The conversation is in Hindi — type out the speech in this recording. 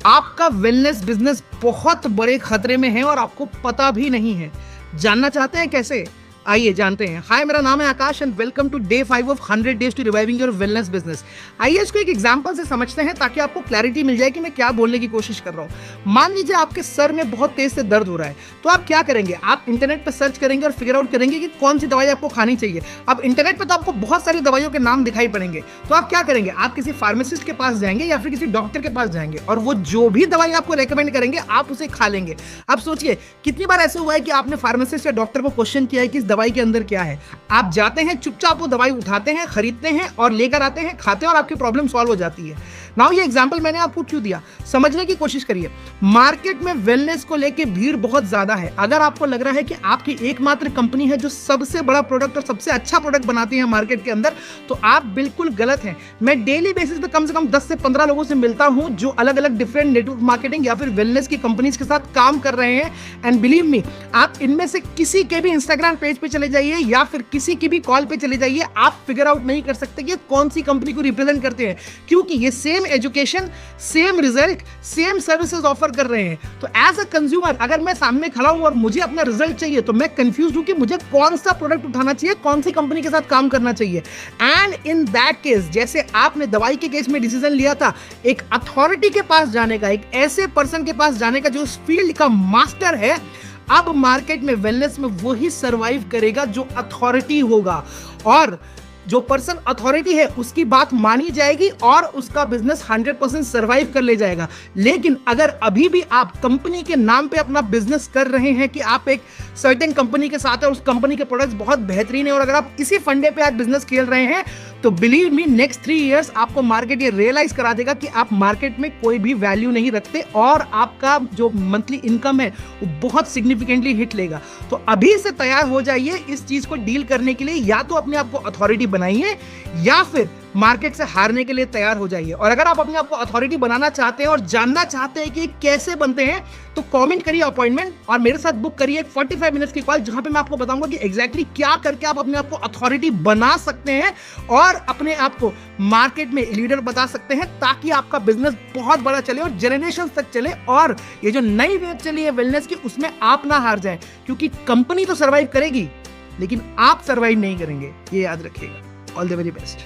आपका वेलनेस बिजनेस बहुत बड़े खतरे में है और आपको पता भी नहीं है। जानना चाहते हैं कैसे? आइए जानते हैं। हाय, मेरा नाम है Akash and welcome to day 5 of 100 days to reviving your wellness business. आइए इसको एक एग्जांपल से समझते हैं ताकि आपको क्लैरिटी मिल जाए कि मैं क्या बोलने की कोशिश कर रहा हूं। मान लीजिए आपके सर में बहुत तेज से दर्द हो रहा है, तो आप क्या करेंगे? आप इंटरनेट पर सर्च करेंगे और फिगर आउट करेंगे कि कौन सी दवाई आपको खानी चाहिए। अब इंटरनेट पर तो आपको बहुत सारी दवाइयों के नाम दिखाई पड़ेंगे, तो आप क्या करेंगे? आप किसी फार्मासिस्ट के पास जाएंगे या फिर किसी डॉक्टर के पास जाएंगे और वो जो भी दवाई आपको रेकमेंड करेंगे आप उसे खा लेंगे। अब सोचिए कितनी बार ऐसे हुआ है कि आपने फार्मासिस्ट या डॉक्टर को क्वेश्चन किया है कि इस दवाई के अंदर क्या है। आप जाते हैं, चुपचाप वो दवाई उठाते हैं, खरीदते हैं और लेकर आते हैं, खाते हैं और आपकी प्रॉब्लम सॉल्व हो जाती है। नाउ ये एग्जांपल मैंने आपको क्यों दिया, समझने की कोशिश करिए। मार्केट में वेलनेस को लेके भीड़ बहुत ज्यादा है। अगर आपको लग रहा है कि आपकी एकमात्र कंपनी है जो सबसे बड़ा प्रोडक्ट और सबसे अच्छा प्रोडक्ट बनाती है मार्केट के अंदर, तो आप बिल्कुल गलत हैं। मैं डेली बेसिस पे कम से कम 10 से 15 लोगों से मिलता हूं जो अलग अलग डिफरेंट नेटवर्क मार्केटिंग या फिर वेलनेस की कंपनीज के साथ काम कर रहे हैं। एंड बिलीव मी, आप इनमें से किसी के भी इंस्टाग्राम पेज पे चले जाइए या फिर किसी की भी कॉल पे चले जाइए, आप फिगर आउट नहीं कर सकते कि कौन सी कंपनी को रिप्रेजेंट करते हैं, क्योंकि ये same education, same result, same services offer कर रहे हैं। तो एज अ कंज्यूमर अगर मैं सामने खड़ा हूं और मुझे अपना रिजल्ट चाहिए तो मैं कंफ्यूज हूं कि मुझे कौन सा प्रोडक्ट उठाना चाहिए, कौन सी कंपनी के साथ काम करना चाहिए। एंड इन दैट केस, जैसे आपने दवाई के केस में डिसीजन लिया था एक अथॉरिटी के पास जाने का, एक ऐसे पर्सन के पास जाने का जो उस फील्ड का मास्टर है, अब मार्केट में वेलनेस में वही सरवाइव करेगा जो अथॉरिटी होगा। और जो पर्सन अथॉरिटी है उसकी बात मानी जाएगी और उसका बिजनेस 100% सर्वाइव कर ले जाएगा। लेकिन अगर अभी भी आप कंपनी के नाम पे अपना बिजनेस कर रहे हैं कि आप एक सर्टेन कंपनी के साथ है, उस कंपनी के प्रोडक्ट्स बहुत बेहतरीन है और अगर आप इसी फंडे पे आज बिजनेस खेल रहे हैं, तो बिलीव मी नेक्स्ट 3 इयर्स आपको मार्केट ये रियलाइज करा देगा कि आप मार्केट में कोई भी वैल्यू नहीं रखते और आपका जो मंथली इनकम है वो बहुत सिग्निफिकेंटली हिट लेगा। तो अभी से तैयार हो जाइए इस चीज को डील करने के लिए। या तो अपने आप को अथॉरिटी बनाइए या फिर मार्केट से हारने के लिए तैयार हो जाइए। और अगर आप अपने आप को अथॉरिटी बनाना चाहते हैं और जानना चाहते हैं कि कैसे बनते हैं, तो कमेंट करिए अपॉइंटमेंट और मेरे साथ बुक करिए 45 मिनट्स की कॉल, जहां पे मैं आपको बताऊंगा कि एग्जैक्टली क्या करके आप अपने आप को अथॉरिटी बना सकते हैं और अपने आप को मार्केट में लीडर बता सकते हैं, ताकि आपका बिजनेस बहुत बड़ा चले और जनरेशन तक चले। और ये जो नई वेव चली है वेलनेस की, उसमें आप ना हार जाए, क्योंकि कंपनी तो सर्वाइव करेगी लेकिन आप सर्वाइव नहीं करेंगे, ये याद रखिएगा। All the very best.